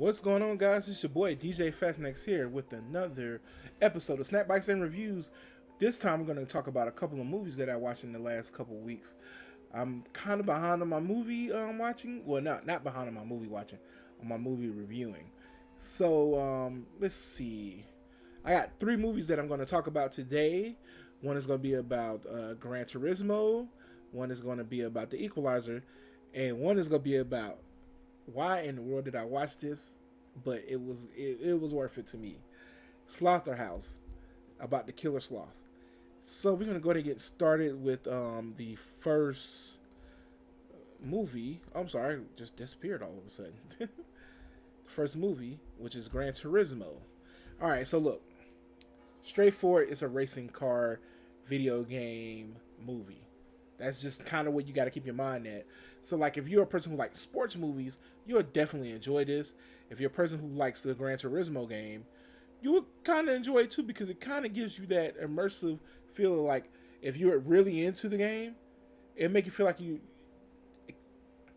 What's going on, guys? It's your boy DJ Fastnex here with another episode of Snap Bikes and Reviews. This time, I'm going to talk about a couple of movies that I watched in the last couple of weeks. I'm kind of behind on my movie watching. Well, not behind on my movie watching, on my movie reviewing. So let's see. I got three movies that I'm going to talk about today. One is going to be about Gran Turismo. One is going to be about the Equalizer, and one is going to be about why in the world did I watch this? But it was worth it to me. Slotherhouse, about the killer sloth. So we're gonna go ahead and get started with the first movie. I'm sorry, just disappeared all of a sudden. The first movie, which is Gran Turismo. All right, so look, straightforward. It's a racing car video game movie. That's just kind of what you got to keep your mind at. So, like, if you're a person who likes sports movies, you'll definitely enjoy this. If you're a person who likes the Gran Turismo game, you would kind of enjoy it too, because it kind of gives you that immersive feel of, like, if you're really into the game, it make you feel like you.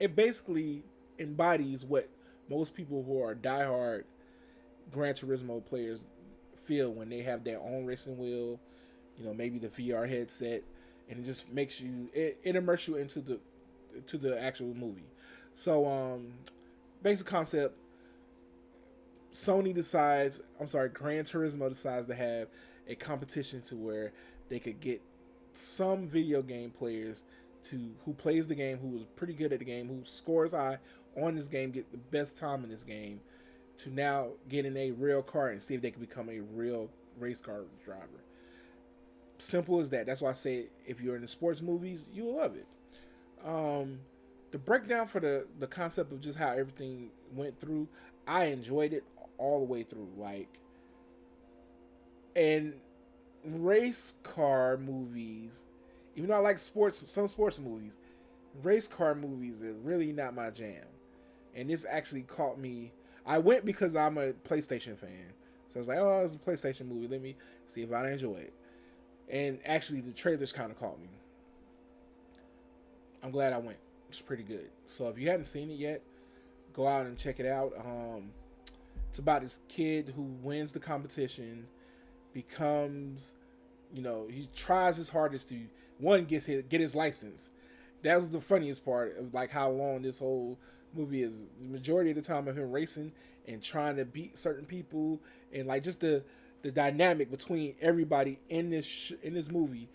It basically embodies what most people who are diehard Gran Turismo players feel when they have their own racing wheel. Maybe the VR headset, and it just makes you it immerses you into the actual movie. So basic concept, Gran Turismo decides to have a competition to where they could get some video game players who plays the game, who is pretty good at the game, who scores high on this game, get the best time in this game, to now get in a real car and see if they can become a real race car driver. Simple as that. That's why I say, if you're into sports movies, you will love it. The breakdown for the concept of just how everything went through, I enjoyed it all the way through. Like, and race car movies, even though I like some sports movies, race car movies are really not my jam. And this actually caught me. I went because I'm a PlayStation fan, so I was like, oh, it's a PlayStation movie. Let me see if I enjoy it. And actually, the trailers kind of caught me. I'm glad I went. It's pretty good. So if you haven't seen it yet, go out and check it out. It's about this kid who wins the competition, becomes, he tries his hardest to get his license. That was the funniest part of, like, how long this whole movie is. The majority of the time of him racing and trying to beat certain people, and like just the dynamic between everybody in this movie,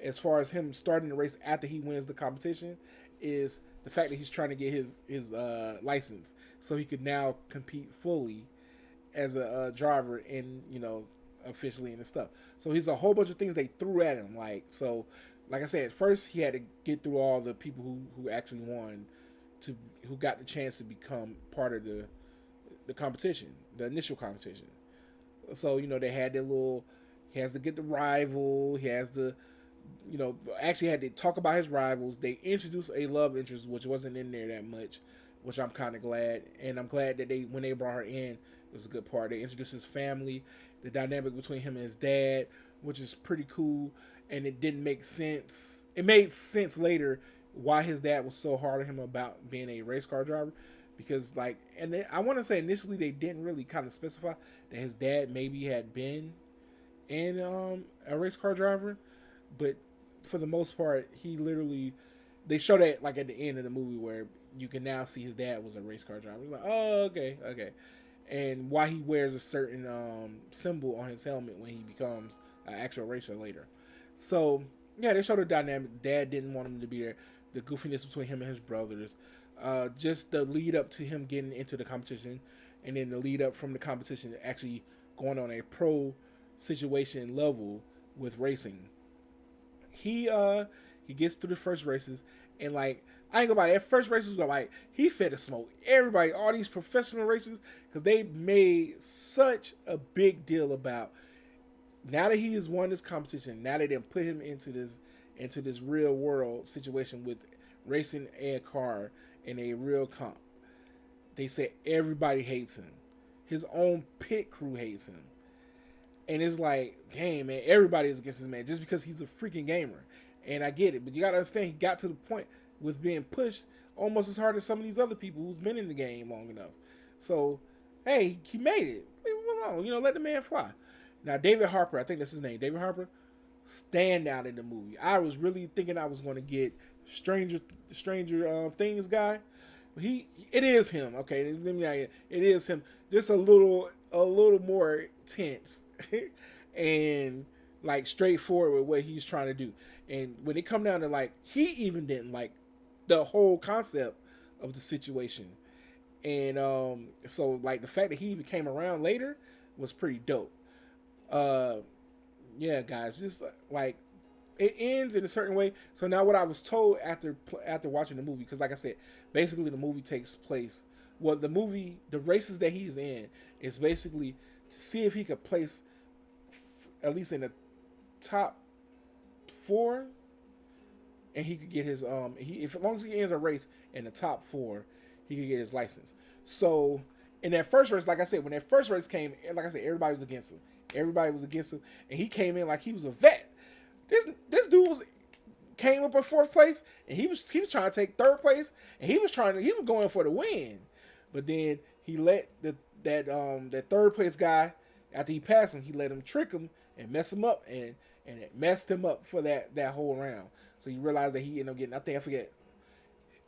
as far as him starting the race after he wins the competition, is the fact that he's trying to get his license so he could now compete fully as a driver in, officially in the stuff. So he's a whole bunch of things they threw at him. Like I said, first he had to get through all the people who actually won, who got the chance to become part of the competition, the initial competition. So, they had their little, he has to get the rival, he has to, actually had to talk about his rivals. They introduced a love interest, which wasn't in there that much, which I'm kind of glad. And I'm glad that when they brought her in, it was a good part. They introduced his family, the dynamic between him and his dad, which is pretty cool. And it didn't make sense. It made sense later why his dad was so hard on him about being a race car driver. Because, like, I want to say initially they didn't really kind of specify that his dad maybe had been in a race car driver, but for the most part, they showed that, like, at the end of the movie, where you can now see his dad was a race car driver. Like, oh, okay, and why he wears a certain symbol on his helmet when he becomes an actual racer later. So yeah, they showed the dynamic. Dad didn't want him to be there. The goofiness between him and his brothers. Just the lead up to him getting into the competition, and then the lead up from the competition to actually going on a pro situation level with racing. He gets through the first races, and, like, I ain't gonna lie, that first race was like, he fed to smoke everybody, all these professional racers, because they made such a big deal about, now that he has won this competition, now they didn't put him into this real world situation with racing a car in a real comp. They said everybody hates him. His own pit crew hates him. And it's like, dang, man, everybody is against this man just because he's a freaking gamer. And I get it, but you gotta understand, he got to the point with being pushed almost as hard as some of these other people who's been in the game long enough. So Hey, he made it. Leave him alone. Let the man fly. Now, David Harper, I think that's his name. David Harper, stand out in the movie. I was really thinking I was going to get Stranger Things guy. It is him. Okay, it is him. Just a little more tense, and like straightforward with what he's trying to do. And when it come down to like, he even didn't like the whole concept of the situation. And so like the fact that he even came around later was pretty dope. Uh, yeah, guys, just like it ends in a certain way. So now, what I was told after watching the movie, because like I said, basically the movie takes place. Well, the races that he's in is basically to see if he could place at least in the top four, and he could get his if as long as he ends a race in the top four, he could get his license. So in that first race, like I said, when that first race came, like I said, everybody was against him. Everybody was against him, and he came in like he was a vet. This dude came up in fourth place, and he was trying to take third place, and he was going for the win, but then he let that third place guy, after he passed him, he let him trick him and mess him up, and it messed him up for that whole round. So he realized that he ended up getting, I think I forget,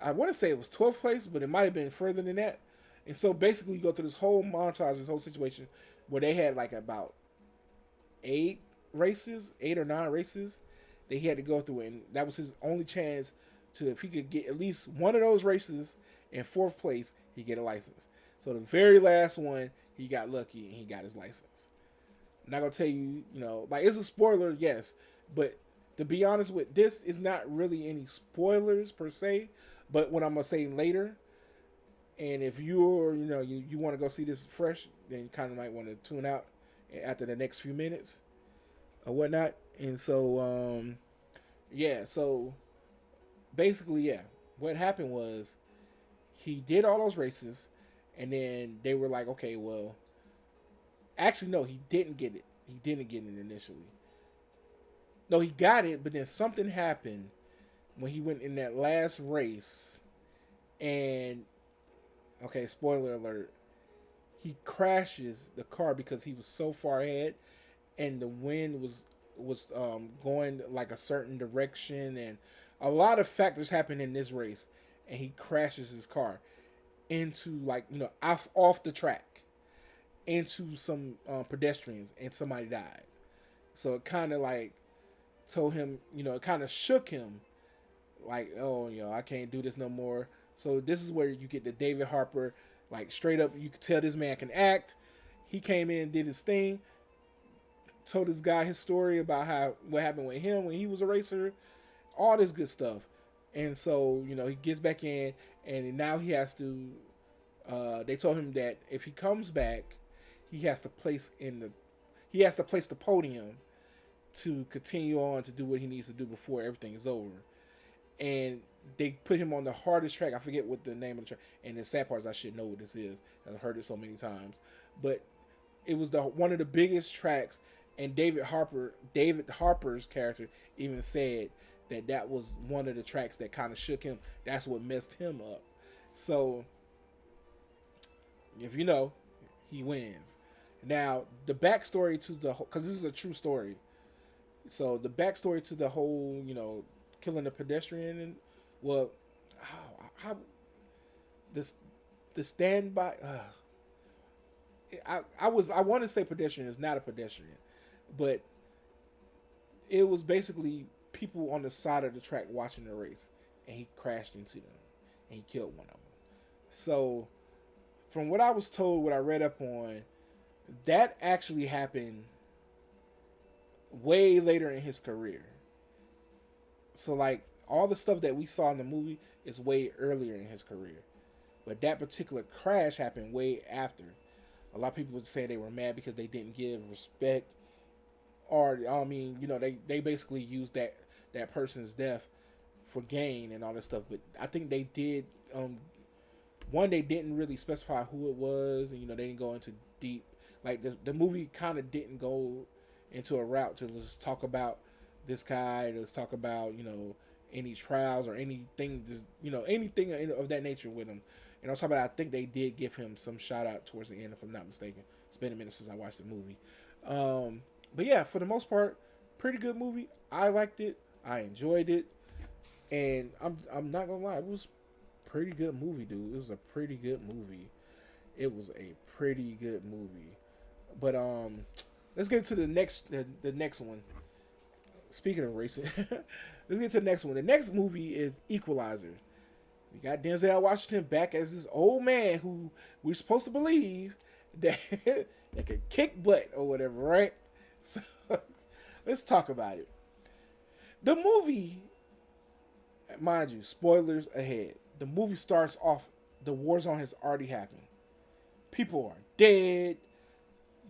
I want to say it was 12th place, but it might have been further than that. And so basically, you go through this whole montage, this whole situation where they had like about 8 or 9 races that he had to go through, and that was his only chance to, if he could get at least one of those races in fourth place, he get a license. So the very last one, he got lucky and he got his license. I'm not gonna tell you, like it's a spoiler, yes, but to be honest with this, is not really any spoilers per se. But what I'm gonna say later, and if you're, you want to go see this fresh, then you kind of might want to tune out after the next few minutes or whatnot. And so, yeah, so basically, yeah, what happened was he did all those races, and then they were like, okay, well, actually, no, he didn't get it. He didn't get it initially. No, he got it, but then something happened when he went in that last race, and okay, spoiler alert, he crashes the car because he was so far ahead, and the wind was going like a certain direction, and a lot of factors happen in this race, and he crashes his car into like off the track into some pedestrians, and somebody died. So it kind of like told him, it kind of shook him, like, oh, I can't do this no more. So this is where you get the David Harper, like straight up, you could tell this man can act. He came in, did his thing, told this guy his story about what happened with him when he was a racer, all this good stuff. And so, he gets back in, and now he has to. They told him that if he comes back, he has to place the podium to continue on to do what he needs to do before everything is over. And they put him on the hardest track. I forget what the name of the track. And the sad part is I should know what this is. I've heard it so many times. But it was one of the biggest tracks. And David Harper's character even said that was one of the tracks that kind of shook him. That's what messed him up. So, if you know, he wins. Now, the backstory to because this is a true story. So the backstory to the whole, killing the pedestrian, and well, how this the standby. I want to say pedestrian is not a pedestrian, but it was basically people on the side of the track watching the race, and he crashed into them, and he killed one of them. So, from what I was told, what I read up on, that actually happened way later in his career. So, like, all the stuff that we saw in the movie is way earlier in his career. But that particular crash happened way after. A lot of people would say they were mad because they didn't give respect. Or, I mean, they basically used that person's death for gain and all that stuff. But I think they did, one, they didn't really specify who it was. And, they didn't go into deep. Like, the movie kind of didn't go into a route to just talk about this guy. Let's talk about, any trials or anything, anything of that nature with him. And on top of that, I think they did give him some shout out towards the end, if I'm not mistaken. It's been a minute since I watched the movie. Um, but yeah, for the most part, pretty good movie. I liked it. I enjoyed it, and I'm not gonna lie, it was a pretty good movie, dude. It was a pretty good movie. It was a pretty good movie. But let's get to the next one. Speaking of racing, let's get to the next one. The next movie is Equalizer. We got Denzel Washington back as this old man who we're supposed to believe that that could kick butt or whatever, right? So let's talk about it. The movie, mind you, spoilers ahead. The movie starts off. The war zone has already happened. People are dead.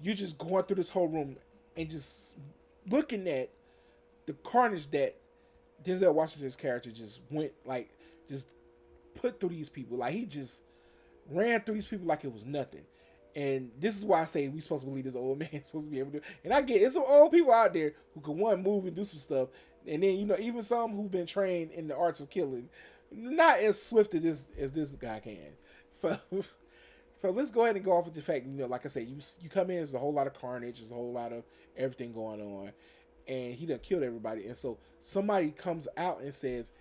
You're just going through this whole room and just looking at the carnage that Denzel Washington's character just went like, just put through these people. Like, he just ran through these people like it was nothing. And this is why I say we supposed to believe this old man is supposed to be able to do. And I get it's some old people out there who can one move and do some stuff, and then even some who've been trained in the arts of killing, not as swift as this guy can. So so let's go ahead and go off with the fact, like I said, you come in, there's a whole lot of carnage, there's a whole lot of everything going on, and he done killed everybody. And so somebody comes out and says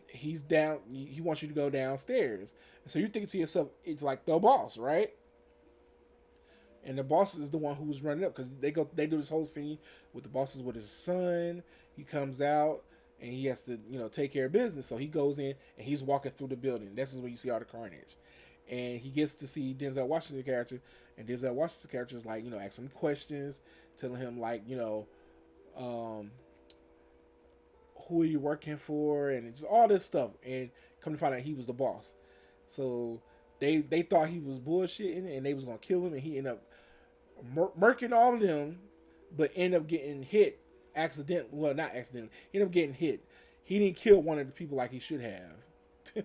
he's down, he wants you to go downstairs. And so you're thinking to yourself, it's like the boss, right? And the boss is the one who's running up, because they do this whole scene with the bosses with his son. He comes out and he has to take care of business. So he goes in and he's walking through the building. This is where you see all the carnage, and he gets to see Denzel Washington's character, and Denzel Washington's character is like asking him questions, telling him like who are you working for, and just all this stuff. And come to find out he was the boss. So they thought he was bullshitting and they was gonna kill him, and he ended up murking all of them, but ended up getting hit accidentally. Well, not accidentally. He ended up getting hit. He didn't kill one of the people like he should have.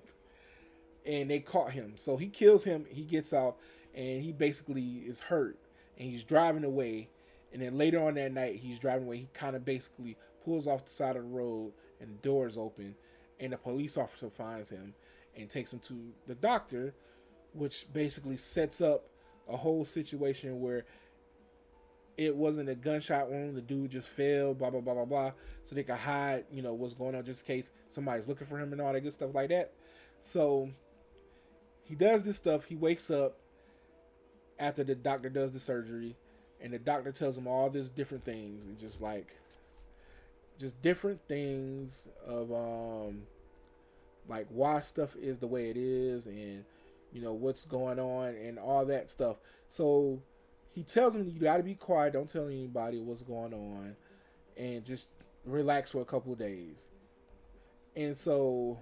And they caught him. So he kills him. He gets out, and he basically is hurt, and he's driving away. And then later on that night, he's driving away. He kind of basically pulls off the side of the road, and the door is open, and a police officer finds him and takes him to the doctor, which basically sets up a whole situation where it wasn't a gunshot wound. The dude just fell, blah, blah, blah, blah, blah. So they could hide, what's going on just in case somebody's looking for him and all that good stuff like that. So he does this stuff. He wakes up after the doctor does the surgery, and the doctor tells him all these different things, and just different things of like why stuff is the way it is, and what's going on and all that stuff. So he tells him, you got to be quiet, don't tell anybody what's going on, and just relax for a couple of days. And so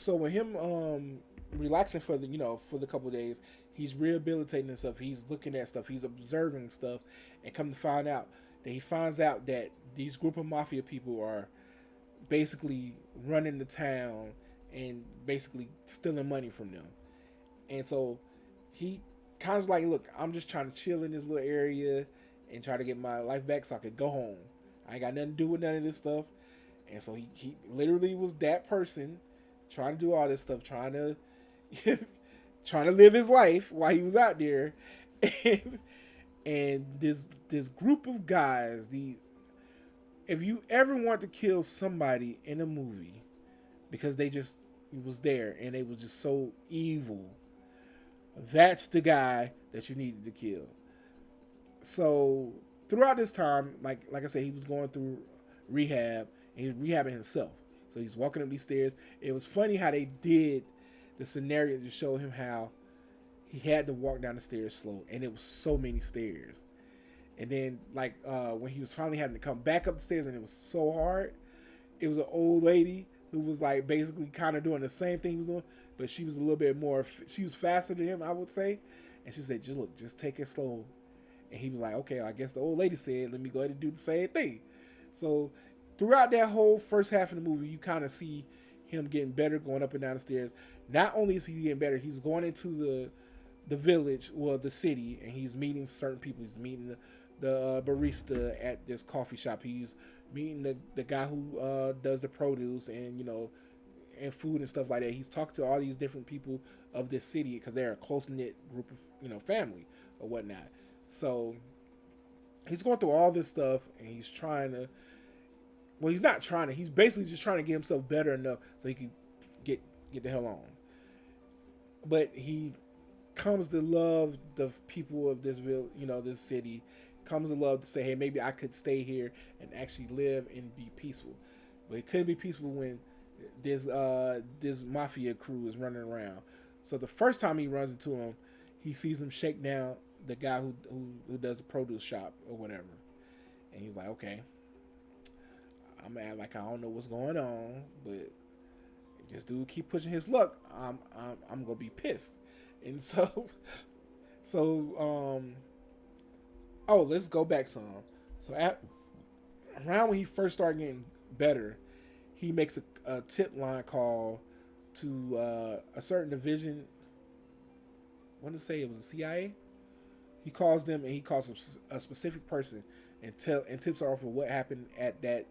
with him relaxing for the couple of days, he's rehabilitating himself, he's looking at stuff, he's observing stuff, and come to find out that he finds out that these group of mafia people are basically running the town and basically stealing money from them. And so he kind of like, look, I'm just trying to chill in this little area and try to get my life back so I could go home. I ain't got nothing to do with none of this stuff. And so he literally was that person trying to do all this stuff, trying to trying to live his life while he was out there. And this group of guys, if you ever want to kill somebody in a movie because they just was there and they was just so evil, that's the guy that you needed to kill. So throughout this time, like I said, he was going through rehab, and he was rehabbing himself. So he's walking up these stairs. It was funny how they did the scenario to show him how he had to walk down the stairs slow, and it was so many stairs. And then when he was finally having to come back up the stairs, and it was so hard, it was an old lady who was like basically kind of doing the same thing he was doing, but she was a little bit more, she was faster than him, I would say. And she said, just take it slow. And he was like, okay, I guess the old lady said, let me go ahead and do the same thing. So throughout that whole first half of the movie, you kind of see him getting better, going up and down the stairs. Not only is he getting better, he's going into the village, well, the city, and he's meeting certain people. He's meeting the barista at this coffee shop. He's meeting the guy who does the produce, and and food and stuff like that. He's talking to all these different people of this city because they're a close knit group of family or whatnot. So he's going through all this stuff and he's trying to. Well, he's not trying to. He's basically just trying to get himself better enough so he can get the hell on. But he comes to love the people of this city. Comes to love to say, hey, maybe I could stay here and actually live and be peaceful. But it couldn't be peaceful when this mafia crew is running around. So the first time he runs into him, he sees them shake down the guy who does the produce shop or whatever, and he's like, okay, I'm gonna act like I don't know what's going on, but if this dude keep pushing his luck, I'm gonna be pissed. And let's go back some. So around when he first started getting better, he makes a tip line call to a certain division. I want to say it was the CIA. He calls them and he calls a specific person and tips off of what happened at that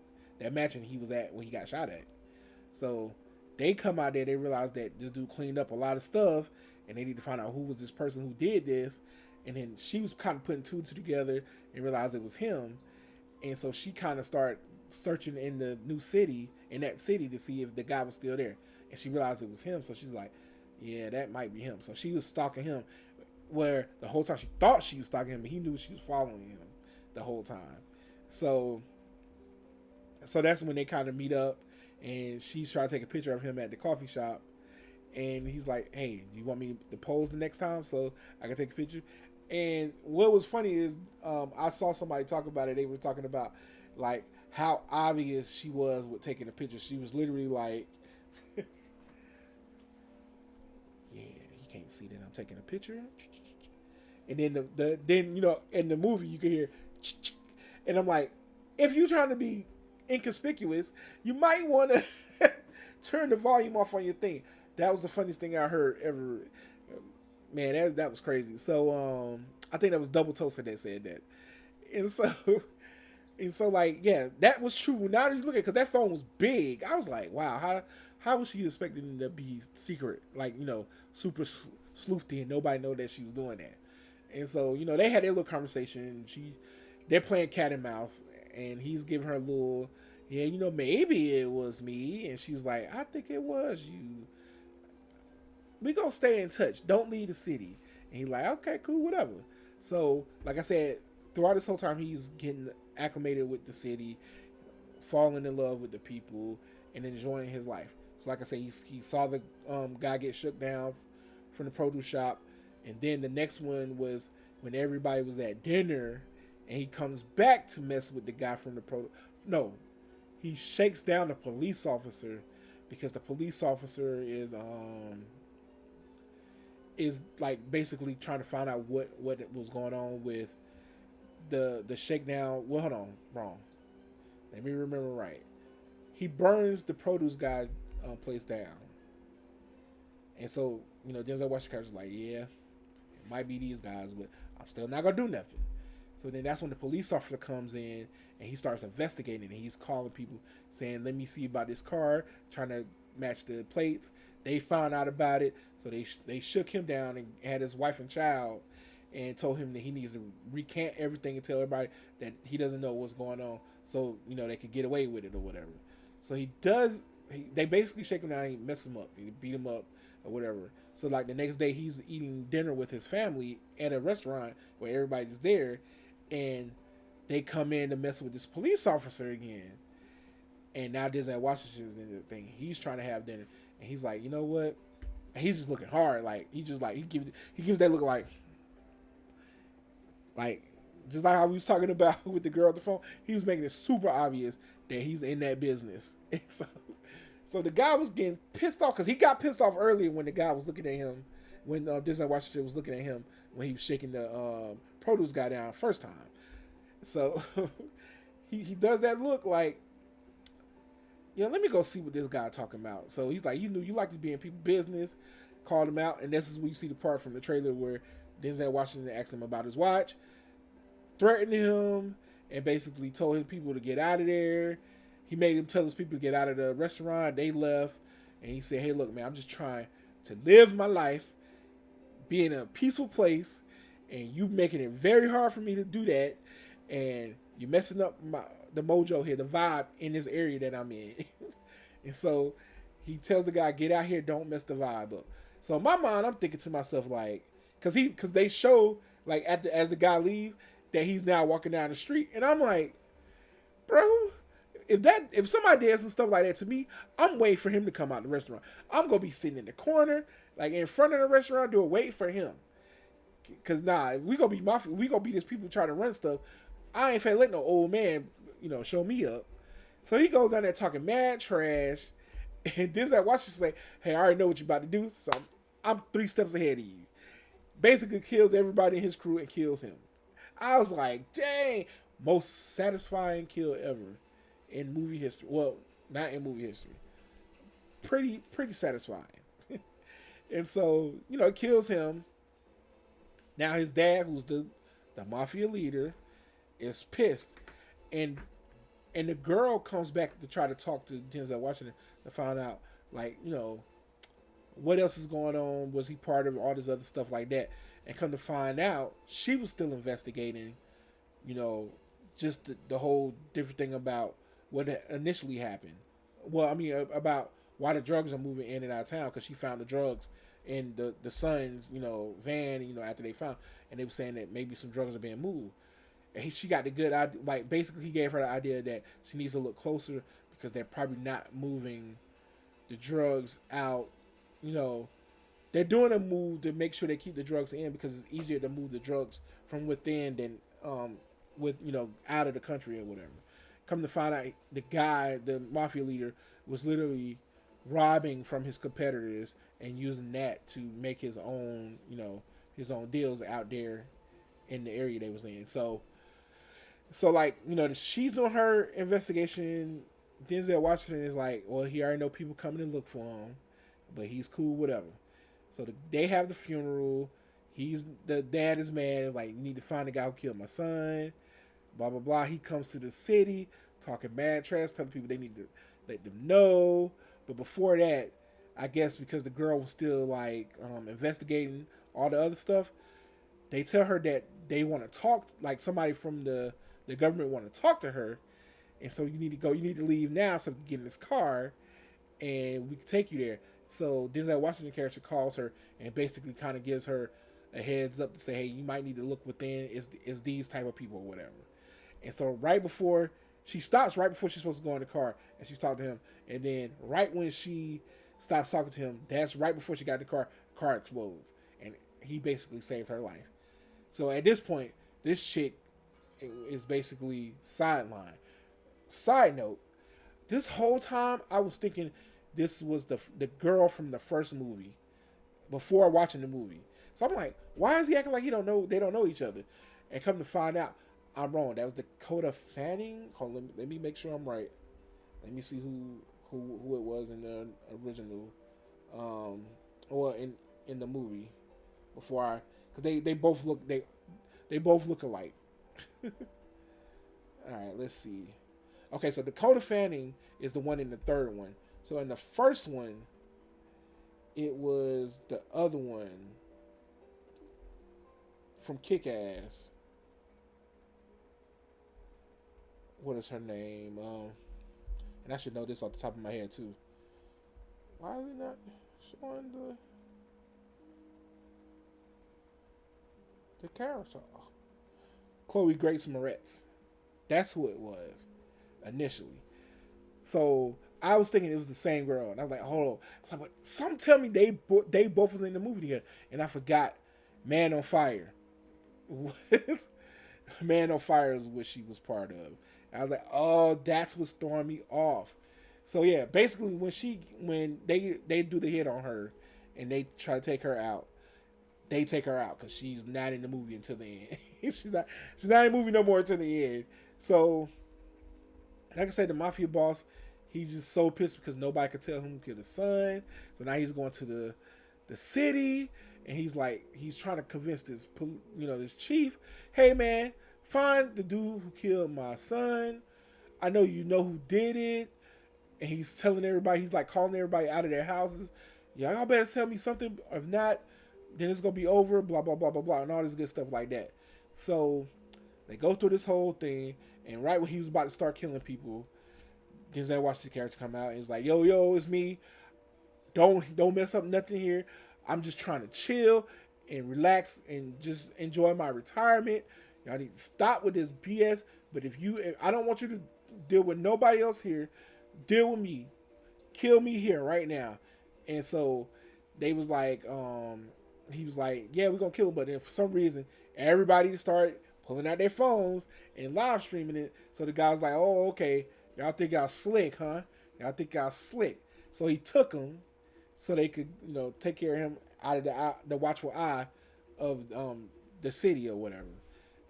mansion he was at when he got shot at. So they come out there, they realize that this dude cleaned up a lot of stuff, and they need to find out who was this person who did this. And then she was kind of putting two together and realized it was him. And so she kind of started searching in that city to see if the guy was still there. And she realized it was him. So she's like, yeah, that might be him. So she was stalking him, where the whole time she thought she was stalking him, but he knew she was following him the whole time. So that's when they kind of meet up, and she's trying to take a picture of him at the coffee shop. And he's like, hey, you want me to pose the next time so I can take a picture? And what was funny is I saw somebody talk about it. They were talking about like how obvious she was with taking a picture. She was literally like, yeah, he can't see that I'm taking a picture. And then then in the movie you can hear, and I'm like, if you're trying to be inconspicuous, you might want to turn the volume off on your thing. That was the funniest thing I heard ever. Man, that was crazy. So I think that was Double Toaster that said that. And so like, yeah, that was true. Now that you look at it, because that phone was big, I was like, wow, how was she expecting it to be secret, like, super sleuthy and nobody know that she was doing that? And so, they had their little conversation. They're playing cat and mouse, and he's giving her a little, yeah, maybe it was me. And she was like, I think it was you. We gonna stay in touch. Don't leave the city. And he's like, okay, cool, whatever. So, like I said, throughout this whole time, he's getting acclimated with the city, falling in love with the people, and enjoying his life. So, like I said, he saw the guy get shook down from the produce shop. And then the next one was when everybody was at dinner, and he comes back to mess with the guy from the No, he shakes down the police officer because the police officer is like basically trying to find out what was going on with the shakedown. Well, hold on, wrong. Let me remember right. He burns the produce guy place down, and so Denzel Washington's like, yeah, it might be these guys, but I'm still not gonna do nothing. So then that's when the police officer comes in and he starts investigating, and he's calling people saying, let me see about this car, trying to match the plates. They found out about it, so they shook him down and had his wife and child and told him that he needs to recant everything and tell everybody that he doesn't know what's going on, so they could get away with it or whatever. So he does. They basically shake him down and mess him up. They beat him up or whatever. So like the next day he's eating dinner with his family at a restaurant where everybody's there, and they come in to mess with this police officer again. And now Disney Washington's in the thing. He's trying to have dinner, and he's like, you know what? And he's just looking hard, like he gives that look like just like how we was talking about with the girl on the phone. He was making it super obvious that he's in that business. And so the guy was getting pissed off because he got pissed off earlier when the guy was looking at him, when Disney Washington was looking at him when he was shaking the produce guy down first time. So he does that look like, let me go see what this guy talking about. So he's like, you like to be in people's business, called him out, and this is when you see the part from the trailer where Denzel Washington asked him about his watch, threatened him, and basically told his people to get out of there. He made him tell his people to get out of the restaurant. They left, and he said, "Hey, look, man, I'm just trying to live my life, be in a peaceful place, and you making it very hard for me to do that, and you're messing up the mojo here, the vibe in this area that I'm in." And so he tells the guy, "Get out here, don't mess the vibe up." So in my mind, I'm thinking to myself like, because they show like as the guy leave that he's now walking down the street, and I'm like, bro, if somebody did some stuff like that to me, I'm waiting for him to come out of the restaurant. I'm gonna be sitting in the corner, like in front of the restaurant, doing wait for him. Cause nah, we gonna be mafia. We gonna be these people trying to run stuff. I ain't finna let no old man, show me up. So he goes down there talking mad trash, and this that watch say, "Hey, I already know what you about to do. So I'm 3 steps ahead of you." Basically kills everybody in his crew and kills him. I was like, dang, most satisfying kill ever in movie history. Well, not in movie history. Pretty satisfying. And so, it kills him. Now his dad, who's the mafia leader, is pissed. And the girl comes back to try to talk to Denzel Washington to find out, like, what else is going on? Was he part of all this other stuff like that? And come to find out, she was still investigating, just the whole different thing about what initially happened. Well, I mean, about why the drugs are moving in and out of town, because she found the drugs in the son's, van, after they found, and they were saying that maybe some drugs are being moved. And she got the good idea, like basically he gave her the idea that she needs to look closer because they're probably not moving the drugs out. They're doing a move to make sure they keep the drugs in because it's easier to move the drugs from within than out of the country or whatever. Come to find out, the guy, the mafia leader, was literally robbing from his competitors and using that to make his own deals out there in the area they was in. So like, she's doing her investigation. Denzel Washington is like, well, he already know people coming to look for him, but he's cool, whatever. So they have the funeral. The dad is mad. It's like, you need to find the guy who killed my son. Blah blah blah. He comes to the city talking mad trash, telling people they need to let them know. But before that, I guess because the girl was still like investigating all the other stuff, they tell her that they want to talk, like somebody from the government want to talk to her, and so you need to go. You need to leave now so we can get in this car, and we can take you there. So Denzel Washington character calls her and basically kind of gives her a heads up to say, hey, you might need to look within. Is these type of people or whatever. And so right before she stops, right before she's supposed to go in the car, and she's talking to him, and then right when she stops talking to him, that's right before she got in the car explodes, and he basically saved her life. So at this point, this chick is basically sidelined. Side note, this whole time I was thinking this was the girl from the first movie before watching the movie. So I'm like, why is he acting like they don't know each other? And come to find out, I'm wrong. That was Dakota Fanning. Hold on, let me make sure I'm right. Let me see who it was in the original, or in the movie before because they both look alike. All right, let's see. Okay, so Dakota Fanning is the one in the third one. So in the first one, it was the other one from Kick-Ass. What is her name? And I should know this off the top of my head too. Why is it not showing the character? Chloe Grace Moretz. That's who it was initially. So I was thinking it was the same girl, and I was like, hold on. I was like, but some tell me they both was in the movie together, and I forgot. Man on Fire. Man on Fire is what she was part of. I was like, oh, that's what's throwing me off. So yeah, basically when they do the hit on her and they try to take her out, they take her out because she's not in the movie until the end. she's not in the movie no more until the end. So like I said, the mafia boss, he's just so pissed because nobody could tell him who killed his son. So now he's going to the city, and he's trying to convince this chief, hey man, find the dude who killed my son. I know you know who did it. and he's telling everybody, he's like calling everybody out of their houses. Yeah, y'all better tell me something. If not, then it's gonna be over. Blah blah blah blah blah, and all this good stuff like that. So they go through this whole thing, and right when he was about to start killing people, Denzel Washington character come out and he's like, "Yo, yo, it's me. Don't mess up nothing here. I'm just trying to chill and relax and just enjoy my retirement. Y'all need to stop with this BS. But if I don't want you to deal with nobody else here. Deal with me. Kill me here right now." And so they was like, he was like, "Yeah, we're gonna kill him." But then for some reason, everybody started pulling out their phones and live streaming it. So the guy was like, "Oh, okay, y'all think y'all slick, huh? Y'all think y'all slick." So he took him so they could, take care of him out of the watchful eye of the city or whatever.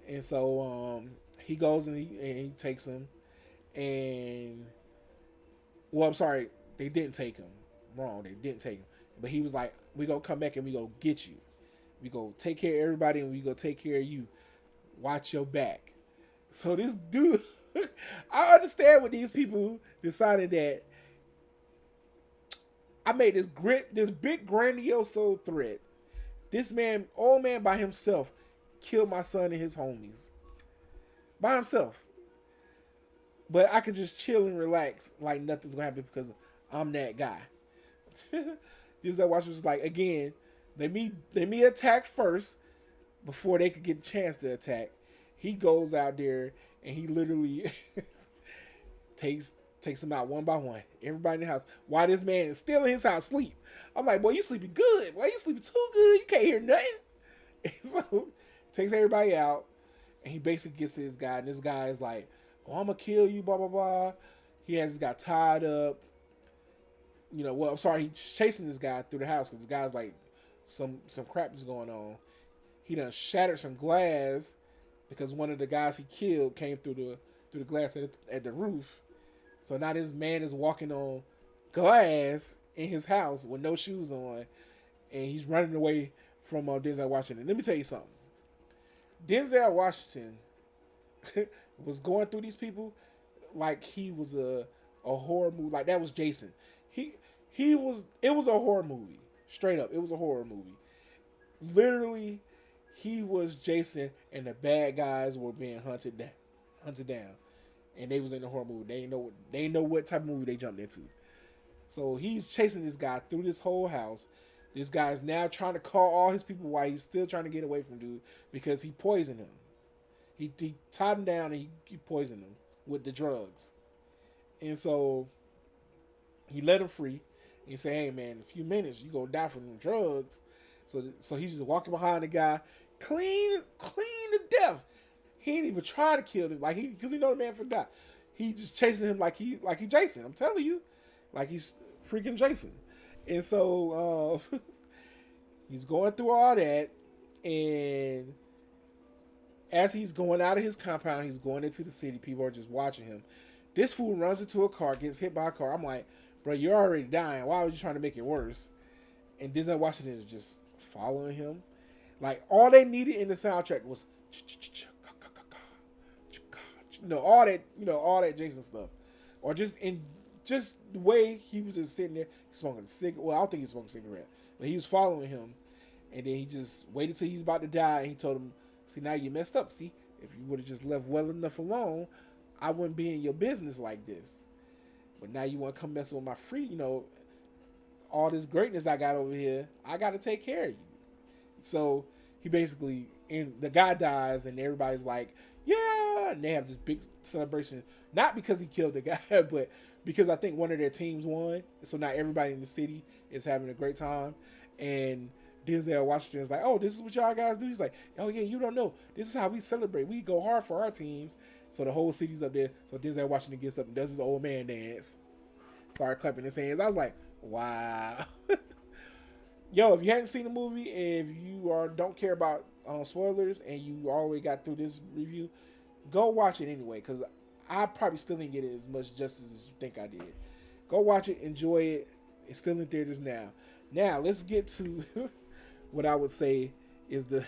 And so he goes and he takes him, and well, I'm sorry, they didn't take him. Wrong, they didn't take him. But he was like, "We gonna come back and we gonna get you. We gonna take care of everybody and we gonna take care of you. Watch your back." So this dude, I understand when these people decided that I made this big grandiose threat. This man, old man by himself, killed my son and his homies by himself. But I could just chill and relax like nothing's gonna happen because I'm that guy. This that watch was like, again, let me attack first before they could get a chance to attack. He goes out there and he literally takes them out one by one. Everybody in the house. While this man is still in his house sleep. I'm like, "Boy, you sleeping good. Why you sleeping too good? You can't hear nothing." And so takes everybody out, and he basically gets to this guy, and this guy is like, "Oh, I'm gonna kill you, blah blah blah." He has this guy tied up. I'm sorry, he's chasing this guy through the house because the guy's like, some crap is going on. He done shattered some glass because one of the guys he killed came through the glass at the roof. So now this man is walking on glass in his house with no shoes on, and he's running away from Denzel Washington. Let me tell you something. Denzel Washington was going through these people like he was a horror movie. Like that was Jason. It was a horror movie. Straight up, it was a horror movie. Literally, he was Jason, and the bad guys were being hunted down, and they was in the horror movie. They know what type of movie they jumped into. So he's chasing this guy through this whole house. This guy's now trying to call all his people while he's still trying to get away from dude because he poisoned him. He tied him down and he poisoned him with the drugs. And so he let him free. He said, "Hey man, in a few minutes you gonna die from them drugs." So he's just walking behind the guy, clean to death. He ain't even try to kill him, because he know the man for die. He just chasing him like he Jason. I'm telling you, like he's freaking Jason. And so he's going through all that, and as he's going out of his compound, he's going into the city. People are just watching him. This fool runs into a car, gets hit by a car. I'm like, "Bro, you're already dying. Why would you trying to make it worse?" And Denzel Washington is just following him. Like all they needed in the soundtrack was all that Jason stuff, or just the way he was just sitting there smoking a cigarette. Well, I don't think he was smoking a cigarette, but he was following him, and then he just waited till he was about to die, and he told him, "See, now you messed up. See, if you would have just left well enough alone, I wouldn't be in your business like this. But now you want to come mess with my all this greatness I got over here. I got to take care of you." So he basically, and the guy dies, and everybody's like, "Yeah," and they have this big celebration, not because he killed the guy, but because I think one of their teams won. So now everybody in the city is having a great time, and Denzel Washington is like, "Oh, this is what y'all guys do." He's like, "Oh yeah, you don't know. This is how we celebrate. We go hard for our teams." So the whole city's up there. So Denzel Washington gets up and does his old man dance, started clapping his hands. I was like, wow. Yo, if you hadn't seen the movie, if you don't care about spoilers, and you already got through this review, go watch it anyway, because I probably still didn't get it as much justice as you think I did. Go watch it, enjoy it. It's still in theaters now. Now let's get to what I would say is the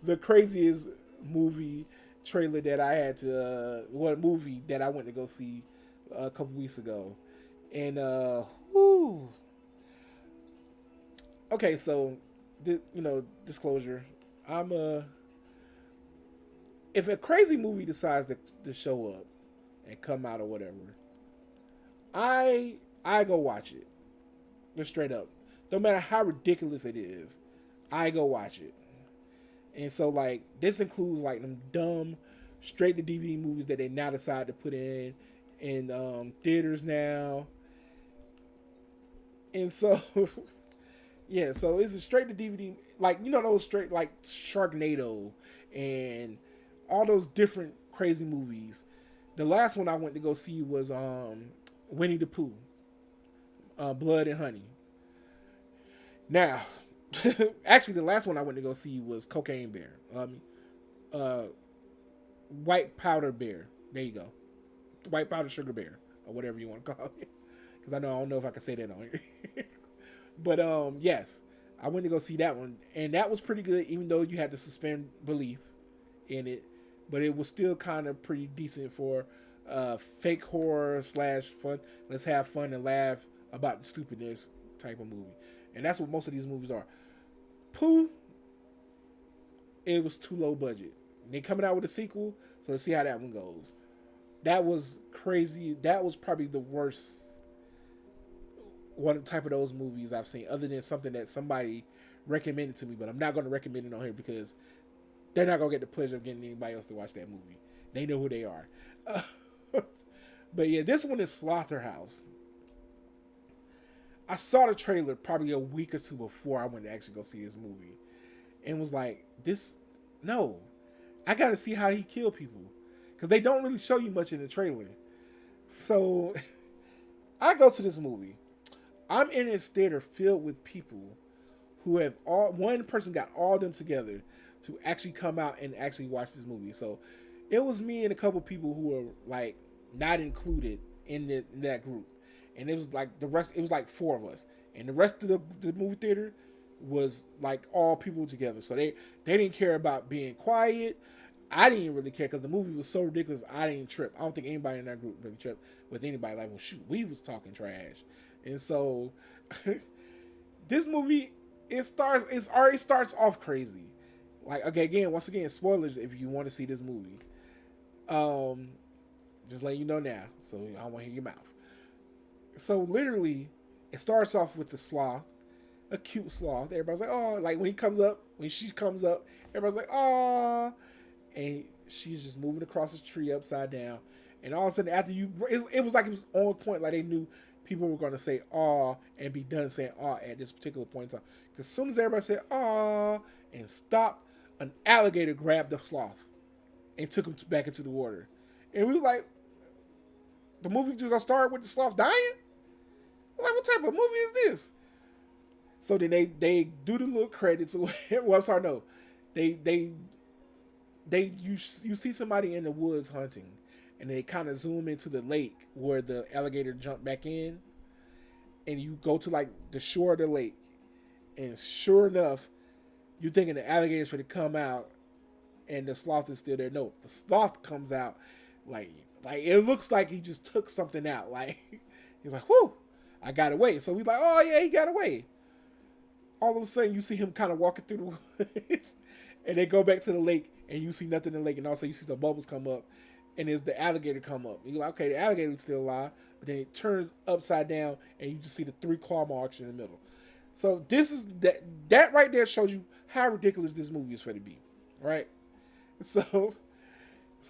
the craziest movie trailer that I had to movie that I went to go see a couple weeks ago. And whoo. Okay, so disclosure. I'm a If a crazy movie decides to show up and come out or whatever, I go watch it. Just straight up. No matter how ridiculous it is, I go watch it. And so like this includes like them dumb straight to DVD movies that they now decide to put in theaters now. And so yeah, so it's a straight to DVD, like those straight like Sharknado and all those different crazy movies. The last one I went to go see was Winnie the Pooh, Blood and Honey. Now, actually, the last one I went to go see was Cocaine Bear. Uh, White Powder Bear. There you go, White Powder Sugar Bear or whatever you want to call it. Because I don't know if I can say that on here. But yes, I went to go see that one, and that was pretty good. Even though you had to suspend belief in it, but it was still kind of pretty decent for fake horror slash fun. Let's have fun and laugh about the stupidness type of movie, and that's what most of these movies are. Pooh, it was too low budget. They coming out with a sequel, so let's see how that one goes. That was crazy. That was probably the worst one type of those movies I've seen, other than something that somebody recommended to me. But I'm not going to recommend it on here because they're not going to get the pleasure of getting anybody else to watch that movie. They know who they are. But yeah, this one is Slotherhouse. I saw the trailer probably a week or two before I went to actually go see this movie, and was like, no, I got to see how he killed people, because they don't really show you much in the trailer. So I go to this movie. I'm in this theater filled with people who have one person got all them together to actually come out and actually watch this movie. So it was me and a couple people who were like not included in that group, and it was like the rest. It was like four of us, and the rest of the movie theater was like all people together. So they didn't care about being quiet. I didn't really care because the movie was so ridiculous. I didn't trip. I don't think anybody in that group really tripped with anybody. Like, well, shoot, we was talking trash. And so this movie, it already starts off crazy. Like, okay, once again, spoilers if you want to see this movie. Just letting you know now, so I don't want to hear your mouth. So literally, it starts off with the sloth, a cute sloth. Everybody's like, oh, like when she comes up, everybody's like, oh, and she's just moving across the tree upside down. And all of a sudden, after it was like it was on point, like they knew people were going to say "aw" and be done saying "aw" at this particular point in time. Because as soon as everybody said "aw" and stopped, an alligator grabbed the sloth and took him back into the water. And we were like, the movie just gonna start with the sloth dying? I'm like, what type of movie is this? So then they do the little credits. Well, I'm sorry, no, you see somebody in the woods hunting, and they kind of zoom into the lake where the alligator jumped back in, and you go to like the shore of the lake, and sure enough, you're thinking the alligator's going to come out, and the sloth is still there. No, the sloth comes out like it looks like he just took something out. Like he's like, "Whoo, I got away." So we're like, "Oh yeah, he got away." All of a sudden, you see him kind of walking through the woods, and they go back to the lake, and you see nothing in the lake, and also you see some bubbles come up, and there's the alligator come up. And you're like, okay, the alligator's still alive, but then it turns upside down, and you just see the 3 claw marks in the middle. So this is that right there shows you how ridiculous this movie is for to be, right? So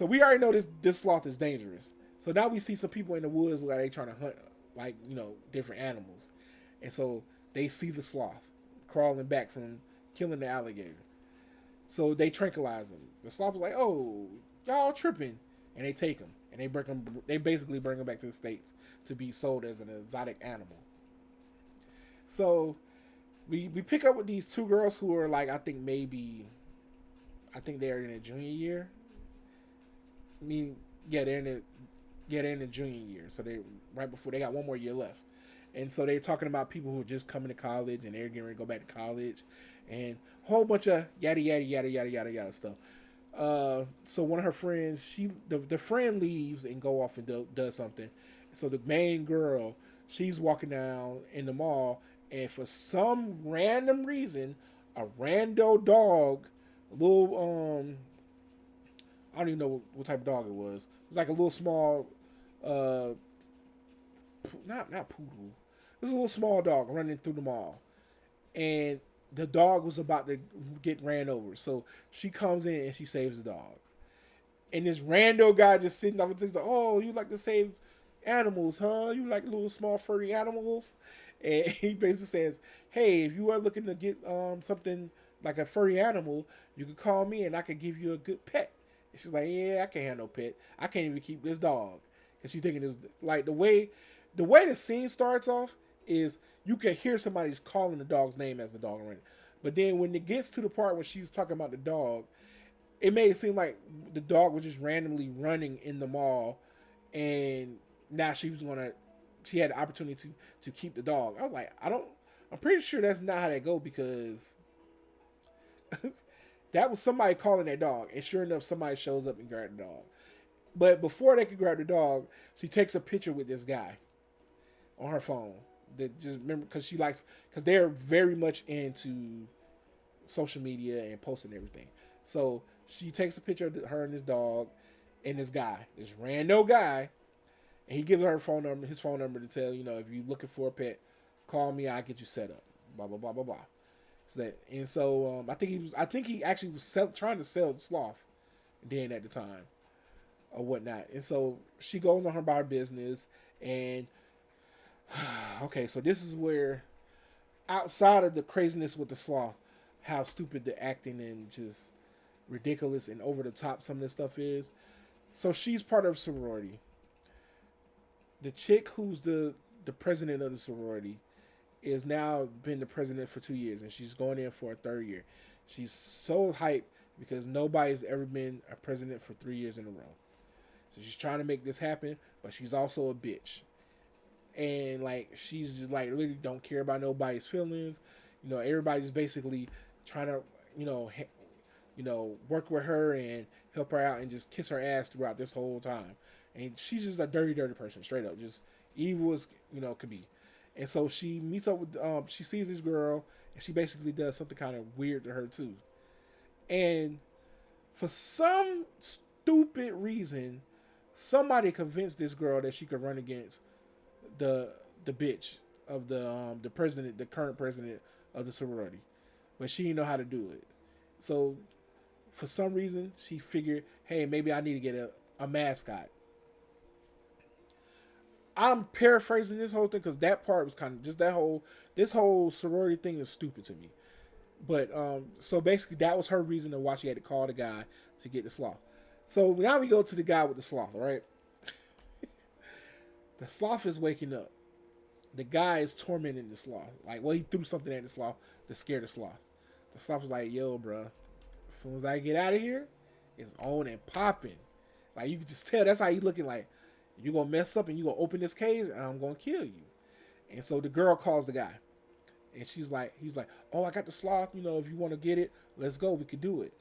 we already know this sloth is dangerous. So now we see some people in the woods like they trying to hunt, like different animals, and so they see the sloth crawling back from killing the alligator. So they tranquilize him. The sloth was like, "Oh, y'all tripping," and they take him and they bring him. They basically bring him back to the States to be sold as an exotic animal. So we pick up with these 2 girls who are like, I think they're in their junior year. I mean, yeah, they're in the junior year. So they right before they got 1 more year left. And so they're talking about people who are just coming to college and they're getting ready to go back to college, and a whole bunch of yada yada yada yada yada yada stuff. So one of her friends, the friend leaves and go off and does something. So the main girl, she's walking down in the mall, and for some random reason, a rando dog, a little I don't even know what type of dog it was. It was like a little small, uh, not poodle. It was a little small dog running through the mall, and the dog was about to get ran over. So she comes in and she saves the dog. And this rando guy just sitting up and thinks, "Oh, you like to save animals, huh? You like little small furry animals?" And he basically says, "Hey, if you are looking to get something like a furry animal, you can call me and I can give you a good pet." And she's like, "Yeah, I can't have no pet. I can't even keep this dog." Because she's thinking it's like the way the scene starts off is you can hear somebody's calling the dog's name as the dog running. But then when it gets to the part where she was talking about the dog, it made it seem like the dog was just randomly running in the mall, and now she had the opportunity to keep the dog. I was like, I'm pretty sure that's not how that go, because that was somebody calling that dog, and sure enough, somebody shows up and grabs the dog. But before they could grab the dog, she takes a picture with this guy on her phone. That just remember, because they're very much into social media and posting everything. So she takes a picture of her and this dog and this guy, this rando guy, and he gives her his phone number to tell, if you're looking for a pet, call me, I'll get you set up. Blah blah blah blah blah. So I think he actually was trying to sell sloth then at the time or whatnot. And so she goes on about her business, and okay, so this is where, outside of the craziness with the sloth, how stupid the acting and just ridiculous and over the top some of this stuff is. So she's part of a sorority. The chick who's the president of the sorority is now been the president for 2 years, and she's going in for a third year. She's so hyped because nobody's ever been a president for 3 years in a row. So she's trying to make this happen, but she's also a bitch. And like, she's just like literally don't care about nobody's feelings. Everybody's basically trying to, work with her and help her out and just kiss her ass throughout this whole time. And she's just a dirty, dirty person, straight up, just evil as could be. And so she meets up with, she sees this girl, and she basically does something kind of weird to her too. And for some stupid reason, somebody convinced this girl that she could run against the bitch of the president, the current president of the sorority, but she didn't know how to do it. So for some reason, she figured, hey, maybe I need to get a mascot. I'm paraphrasing this whole thing because that part was kind of just this whole sorority thing is stupid to me. But so basically, that was her reason to why she had to call the guy to get the sloth. So now we go to the guy with the sloth, right? The sloth is waking up. The guy is tormenting the sloth. He threw something at the sloth to scare the sloth. The sloth was like, "Yo, bro, as soon as I get out of here, it's on and popping." Like, you can just tell that's how he looking. Like, you gonna mess up and you gonna open this cage and I'm gonna kill you. And so the girl calls the guy, and he's like, "Oh, I got the sloth. If you want to get it, let's go. We could do it."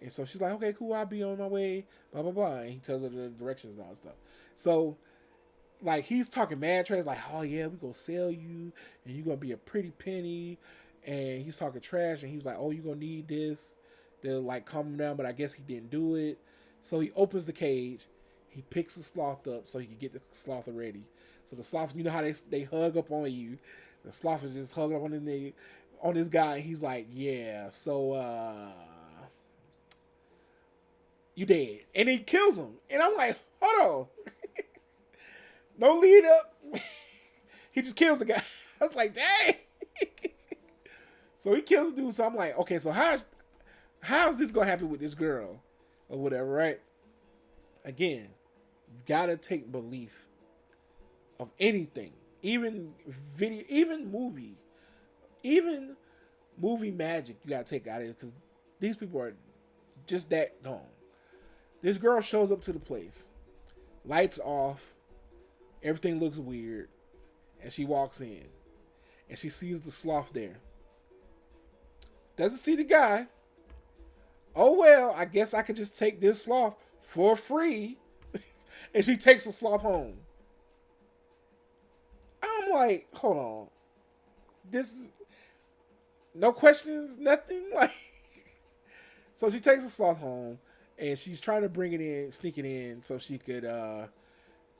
And so she's like, "Okay, cool. I'll be on my way." Blah blah blah. And he tells her the directions and all that stuff. So, like, he's talking mad trash, like, "Oh yeah, we gonna sell you, and you gonna be a pretty penny." And he's talking trash, and he was like, "Oh, you gonna need this." They'll like calm him down, but I guess he didn't do it. So he opens the cage. He picks the sloth up so he can get the sloth ready. So the sloth, you know how they hug up on you. The sloth is just hugging up on this guy. And he's like, "Yeah, so you dead," and he kills him. And I'm like, hold on. No lead up. He just kills the guy. I was like, dang. So he kills the dude. So I'm like, okay, so how's this gonna happen with this girl or whatever, right? Again, you gotta take belief of anything, even video, even movie magic. You gotta take out of it because these people are just that gone. This girl shows up to the place, lights off. Everything looks weird, and she walks in, and she sees the sloth there. Doesn't see the guy. Oh well, I guess I could just take this sloth for free, and she takes the sloth home. I'm like, hold on, this is no questions, nothing. Like, so she takes the sloth home, and she's trying to bring it in, sneak it in, so she could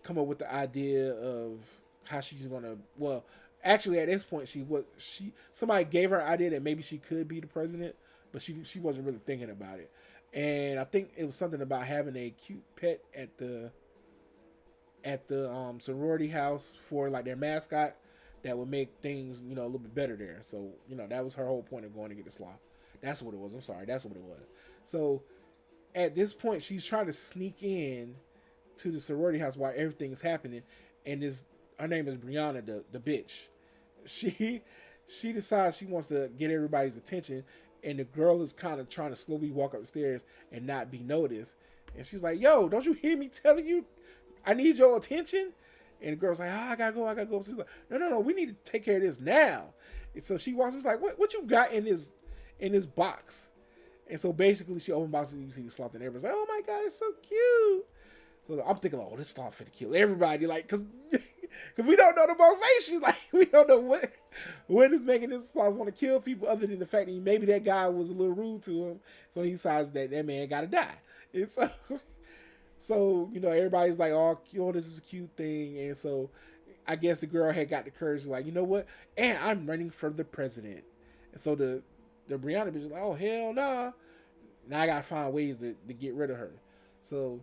come up with the idea of how she's gonna. Well, actually, at this point, she somebody gave her an idea that maybe she could be the president, but she wasn't really thinking about it. And I think it was something about having a cute pet at the sorority house for like their mascot that would make things a little bit better there. So that was her whole point of going to get the sloth. That's what it was. I'm sorry, that's what it was. So at this point, she's trying to sneak in to the sorority house while everything is happening, and this her name is Brianna, the bitch. She decides she wants to get everybody's attention, and the girl is kind of trying to slowly walk up the stairs and not be noticed. And she's like, "Yo, don't you hear me telling you I need your attention?" And the girl's like, I gotta go. She's like, no, we need to take care of this now. And so she walks, she's like, what you got in this box? And so basically she opens the box and you see the sloth, and everybody's like, oh my God, it's so cute. So I'm thinking, like, oh, this sloth finna kill everybody, like, cause we don't know the motivation, like, we don't know what is making this sloth want to kill people, other than the fact that maybe that guy was a little rude to him, so he decides that man gotta die. And so everybody's like, oh, this is a cute thing. And so I guess the girl had got the courage, like, you know what? And I'm running for the president. And so the Brianna bitch is like, oh, hell nah. Now I got to find ways to get rid of her. So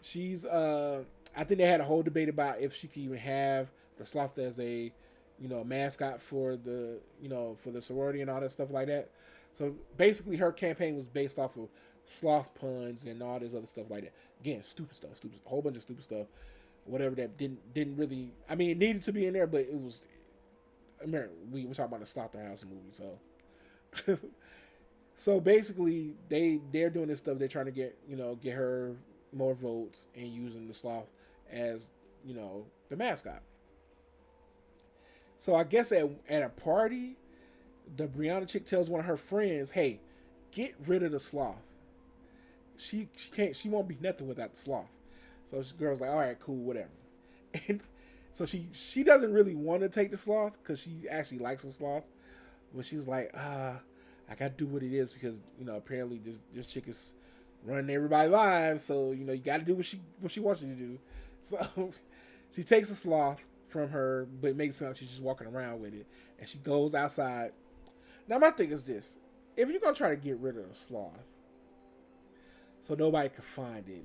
she's, I think they had a whole debate about if she could even have the sloth as a, mascot for the, for the sorority and all that stuff like that. So basically her campaign was based off of sloth puns and all this other stuff like that. Again, stupid stuff, a whole bunch of stupid stuff, whatever that didn't really. I mean, it needed to be in there, but it was. I mean, we were talking about the Slotherhouse movie, so. So basically, they're doing this stuff. They're trying to get her more votes and using the sloth as the mascot. So I guess at a party, the Brianna chick tells one of her friends, "Hey, get rid of the sloth. She can't. She won't be nothing without the sloth." So this girl's like, "All right, cool, whatever." And so she doesn't really want to take the sloth because she actually likes the sloth, but she's like, I gotta do what it is because apparently this chick is running everybody's lives, so you gotta do what she wants you to do. So she takes the sloth from her, but it makes sense she's just walking around with it, and she goes outside. Now my thing is this: if you're gonna try to get rid of the sloth so nobody could find it,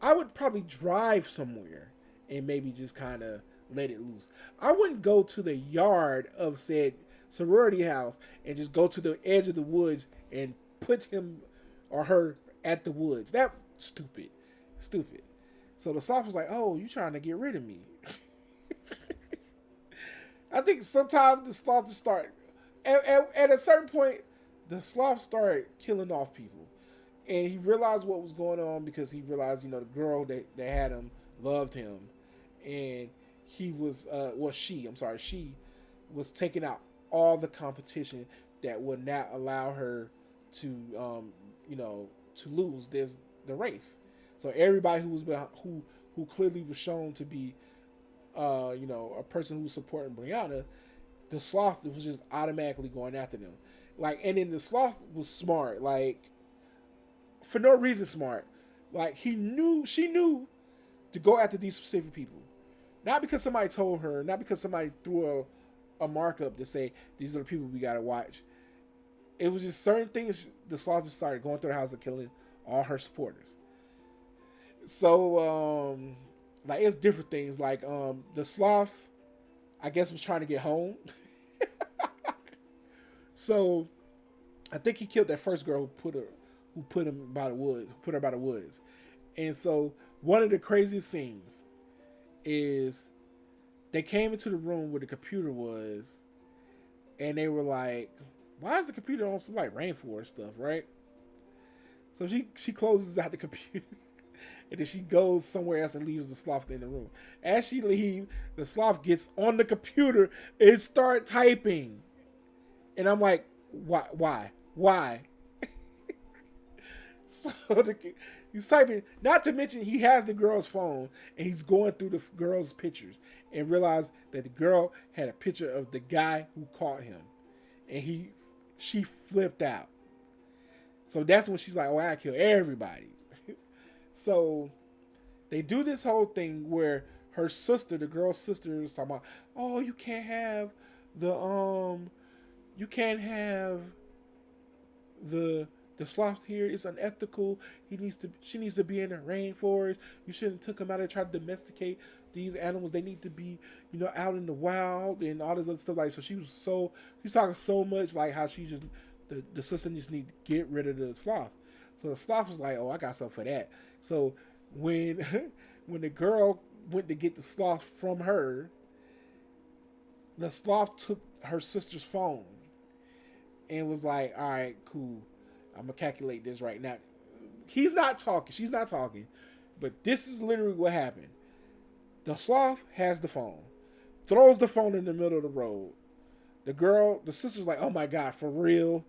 I would probably drive somewhere and maybe just kind of let it loose. I wouldn't go to the yard of said sorority house and just go to the edge of the woods and put him or her at the woods. That's stupid. So the sloth was like, oh, you trying to get rid of me. I think sometimes the sloth start, at a certain point, the sloth started killing off people. And he realized what was going on because he realized, the girl that had him loved him. And he was, she was taking out all the competition that would not allow her to, to lose the race. So everybody who was who clearly was shown to be, a person who was supporting Brianna, the sloth was just automatically going after them. Like, and then the sloth was smart, like, for no reason smart. Like, she knew to go after these specific people. Not because somebody told her, not because somebody threw a markup to say, these are the people we gotta watch. It was just certain things the sloth just started going through the house and killing all her supporters. So, like, it's different things. Like, the sloth, I guess, was trying to get home. So, I think he killed that first girl who put her by the woods. And so, one of the craziest scenes is they came into the room where the computer was, and they were like, why is the computer on some like rainforest stuff, right? So she closes out the computer and then she goes somewhere else and leaves the sloth in the room. As she leaves, the sloth gets on the computer and start typing. And I'm like, why? So he's typing. Not to mention, he has the girl's phone and he's going through the girl's pictures and realized that the girl had a picture of the guy who caught him, and she flipped out. So that's when she's like, "Oh, I kill everybody." So they do this whole thing where her sister, the girl's sister, is talking about, "Oh, you can't have the sloth here. It's unethical. She needs to be in the rainforest. You shouldn't took him out and tried to domesticate these animals. They need to be, out in the wild and all this other stuff." Like, so she's talking so much like how she just the sister just need to get rid of the sloth. So the sloth was like, "Oh, I got something for that." So when when the girl went to get the sloth from her, the sloth took her sister's phone and was like, "All right, cool. I'm gonna calculate this right now." He's not talking. She's not talking. But this is literally what happened. The sloth has the phone, throws the phone in the middle of the road. The sister's like, "Oh my God, for real?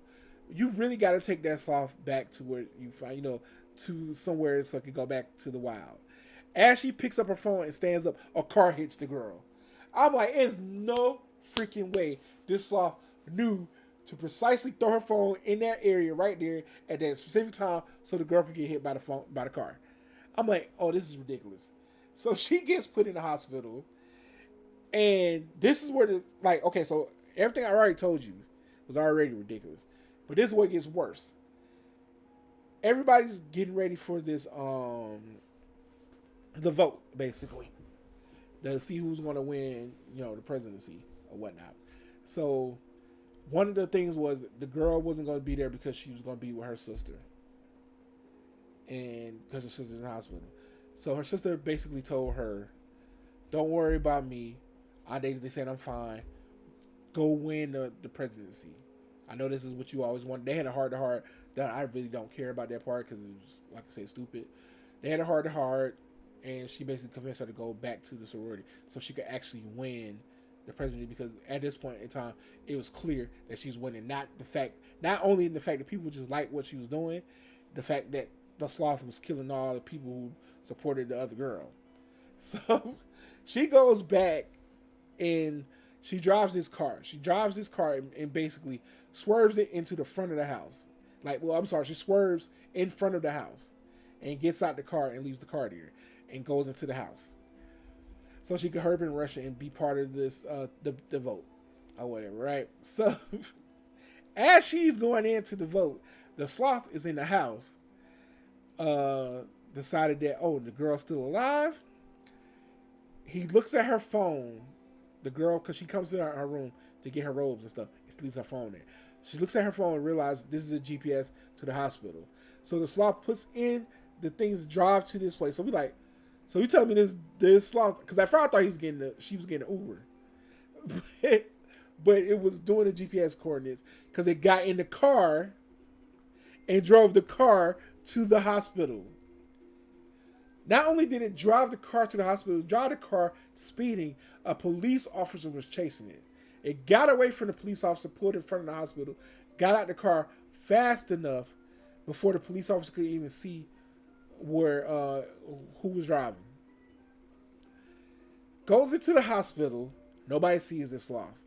You really got to take that sloth back to where you find, to somewhere so it can go back to the wild." As she picks up her phone and stands up, a car hits the girl. I'm like, there's no freaking way this sloth knew to precisely throw her phone in that area right there at that specific time so the girl could get hit by the car. I'm like, oh, this is ridiculous. So she gets put in the hospital, and this is where okay, so everything I already told you was already ridiculous, but this is what gets worse. Everybody's getting ready for this the vote, basically, to see who's going to win, the presidency or whatnot. So one of the things was the girl wasn't going to be there because she was going to be with her sister, and because her sister's in the hospital. So her sister basically told her, "Don't worry about me. They said I'm fine. Go win the presidency. I know this is what you always wanted." They had a heart to heart. That I really don't care about that part because it was, like I said, stupid. They had a heart to heart, and she basically convinced her to go back to the sorority so she could actually win the presidency, because at this point in time it was clear that she's winning. Not only in the fact that people just liked what she was doing, the fact that the sloth was killing all the people who supported the other girl. So she goes back and she drives this car. And basically swerves it into the front of the house. She swerves in front of the house and gets out the car and leaves the car there and goes into the house so she could hurry up in Russia and be part of this the vote or whatever, right? So as she's going into the vote, the sloth is in the house. Decided that, oh, the girl's still alive. He looks at her phone, the girl, because she comes to her room to get her robes and stuff. She leaves her phone there. She looks at her phone and realizes this is a GPS to the hospital. So the sloth puts in the things, drive to this place. So you telling me this sloth? Because at first I thought she was getting an Uber, but it was doing the GPS coordinates because it got in the car and drove the car to the hospital. Not only did it drive the car to the hospital, drive the car speeding, a police officer was chasing it. It got away from the police officer, pulled in front of the hospital, got out the car fast enough before the police officer could even see who was driving. Goes into the hospital. Nobody sees this sloth.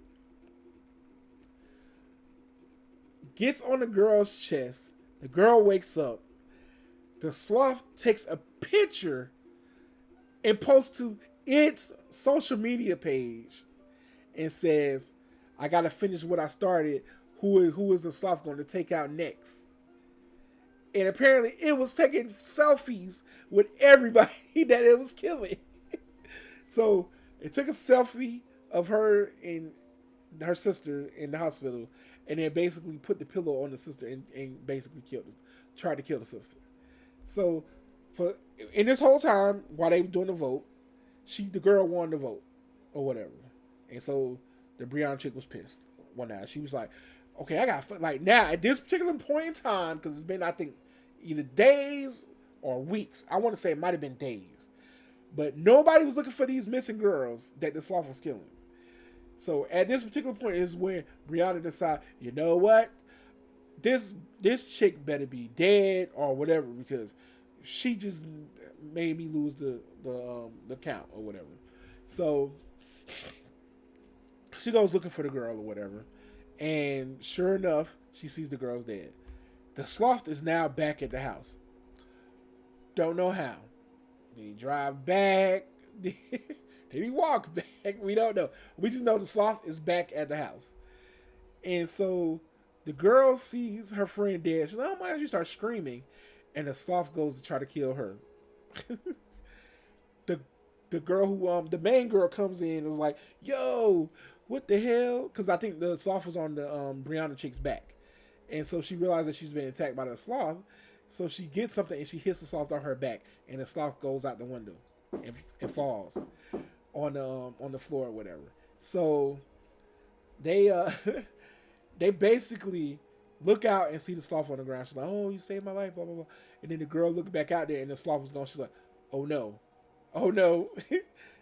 Gets on the girl's chest. The girl wakes up. The sloth takes a picture and posts to its social media page and says, "I gotta finish what I started. Who is the sloth going to take out next?" And apparently it was taking selfies with everybody that it was killing. So it took a selfie of her and her sister in the hospital, and then basically put the pillow on the sister and basically tried to kill the sister. So in this whole time while they were doing the vote, the girl won the vote or whatever, and so the Brianna chick was pissed one night. She was like, "Okay, I got now at this particular point in time, because it's been, I think, either days or weeks. I want to say it might have been days, but nobody was looking for these missing girls that the sloth was killing. So at this particular point is when Brianna decided, you know what? this chick better be dead or whatever because she just made me lose the count or whatever. So she goes looking for the girl or whatever, and sure enough, she sees the girl's dead. The sloth is now back at the house. Don't know how. Did he drive back? Did he walk back? We don't know. We just know the sloth is back at the house. And so the girl sees her friend dead. She's like, oh my gosh, she starts screaming. And the sloth goes to try to kill her. the the girl who the main girl comes in and was like, yo, what the hell? Because I think the sloth was on the Brianna chick's back. And so she realized that she's been attacked by the sloth. So she gets something and she hits the sloth on her back. And the sloth goes out the window and falls on the floor or whatever. So they they basically look out and see the sloth on the ground. She's like, oh, you saved my life, blah, blah, blah. And then the girl looked back out there and the sloth was gone. She's like, oh no. Oh no.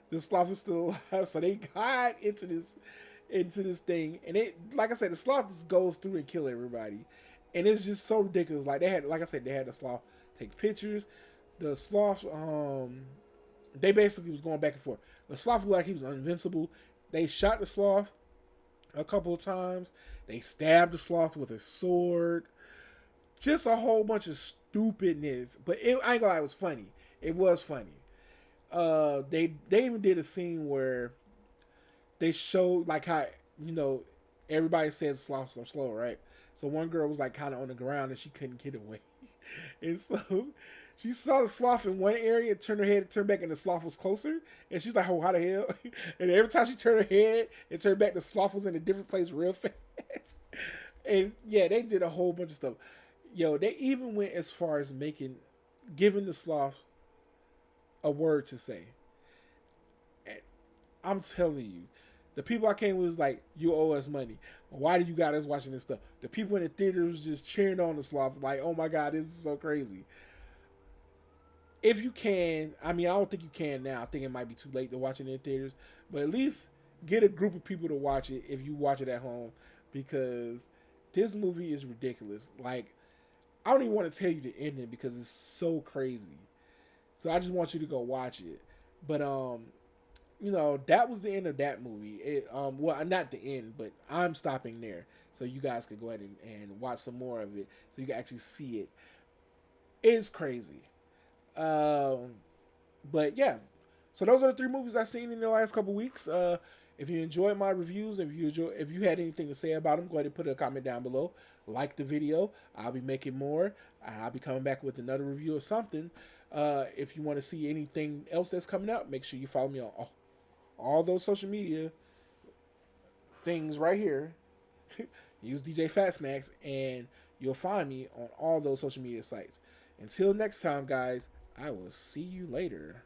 The sloth is still alive. So they got into this thing. And it, like I said, the sloth just goes through and kill everybody. And it's just so ridiculous. Like they had, like I said, they had the sloth take pictures. The sloth, they basically was going back and forth. The sloth looked like he was invincible. They shot the sloth a couple of times. They stabbed the sloth with a sword. Just a whole bunch of stupidness. But I ain't gonna lie, it was funny. It was funny. They even did a scene where they showed like how, you know, everybody says sloths are slow, right? So one girl was like kind of on the ground and she couldn't get away. And so she saw the sloth in one area, turned her head and turned back, and the sloth was closer. And she's like, oh, how the hell? And every time she turned her head and turned back, the sloth was in a different place real fast. And yeah, they did a whole bunch of stuff. Yo, they even went as far as giving the sloth a word to say. And I'm telling you, the people I came with was like, you owe us money. Why do you got us watching this stuff? The people in the theater was just cheering on the sloth, like, oh my God, this is so crazy. If you can, I mean, I don't think you can now. I think it might be too late to watch it in theaters. But at least get a group of people to watch it if you watch it at home. Because this movie is ridiculous. Like, I don't even want to tell you the ending because it's so crazy. So I just want you to go watch it. But you know, that was the end of that movie. Well, not the end, but I'm stopping there. So you guys can go ahead and watch some more of it so you can actually see it. It's crazy. But yeah. So those are the 3 movies I've seen in the last couple weeks. If you enjoyed my reviews, if you had anything to say about them, go ahead and put a comment down below. Like the video. I'll be making more. I'll be coming back with another review or something. If you want to see anything else that's coming up, make sure you follow me on all those social media things right here. Use DJ Fat Snacks and you'll find me on all those social media sites. Until next time, guys, I will see you later.